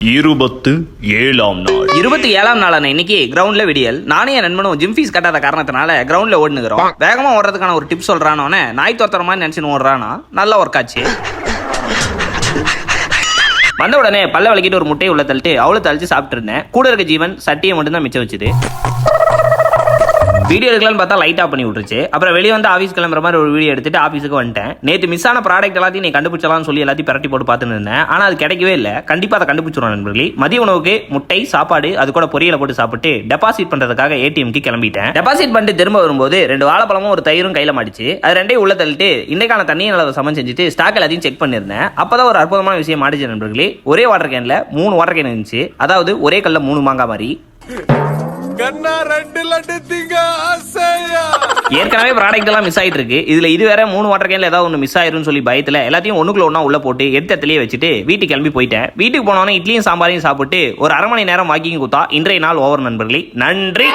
27ஆம் நாள் 27ஆம் நாளான இன்னைக்கு கிரவுண்ட்ல விடியல். நானே என் நண்பனும் ஜிம் ஃபீஸ் கட்டாத காரணத்தினால கிரவுண்ட்ல ஓடுனுக்கிறோம். வேகமா ஓடுறதுக்கான ஒரு டிப்ஸ் சொல்றானோன்னு நாய் தோத்துற மாதிரி நினைச்சுன்னு ஓடுறானா. நல்லா ஒர்க் ஆச்சு. வந்த உடனே பல்ல விளக்கிட்டு ஒரு முட்டையை உள்ள தள்ளிட்டு அவ்வளவு தளிச்சு சாப்பிட்டு இருந்தேன். கூட இருக்க ஜீவன் சட்டியை மட்டும் தான் மிச்சம் வச்சுது. வீடியோ எடுக்கலான்னு பார்த்தா லைட் ஆஃப் பண்ணி விட்டுருச்சு. அப்புறம் வெளியே வந்து ஆஃபீஸ் கிளம்புற மாதிரி ஒரு வீடியோ எடுத்துட்டு ஆஃபீஸுக்கு வந்துட்டேன். நேற்று மிஸ் ஆன ப்ராடக்ட் எல்லாத்தையும் நீ கண்டுபிடிச்சலாம்னு சொல்லி எல்லாத்தையும் பரட்டி போட்டு பார்த்துன்னு இருந்தேன். ஆனால் அது கிடைக்கவே இல்லை. கண்டிப்பாக அதை கண்டுபிடிச்சிடும் நண்பர்களே. மதிய உணவுக்கு முட்டை சாப்பாடு அது கூட பொரியலை போட்டு சாப்பிட்டு டெபாசிட் பண்ணுறதுக்காக ஏடிஎம்க்கு கிளம்பிட்டேன். டெபாசிட் பண்ணிட்டு திரும்ப வரும்போது 2 வாழைப்பழமும் ஒரு தயிரும் கையில் மாட்டிச்சு. அது ரெண்டையும் உள்ள தள்ளிட்டு இன்னைக்கான தண்ணியை அளவு சமன் செஞ்சுட்டு ஸ்டாக் எல்லாத்தையும் செக் பண்ணியிருந்தேன். அப்போதான் ஒரு அற்புதமான விஷயம் மாட்டிச்சு நண்பர்களே. ஒரே வாட்டர் கேனில் 3 வாட்டர் கேன் இருந்துச்சு. அதாவது ஒரே கல்ல 3 மாங்காய் மாதிரி. ஏற்கனவே ப்ராடக்ட் எல்லாம் மிஸ் ஆயிட்டு இருக்கு. இதுல இது வேற 3 வாட்டர் கேன்ல ஏதாவது ஒன்று மிஸ் ஆயிரும்னு சொல்லி பயத்துல எல்லாத்தையும் ஒண்ணுக்குள்ள ஒண்ணா உள்ள போட்டு எடுத்தத்திலேயே வச்சுட்டு வீட்டுக்கு கிளம்பி போயிட்டேன். வீட்டுக்கு போனோன்னே இட்லியும் சாம்பாரையும் சாப்பிட்டு ஒரு 1/2 மணி நேரம் வாக்கிங் குத்தா இன்றைய நாள் ஓவர் நண்பர்களே. நன்றி.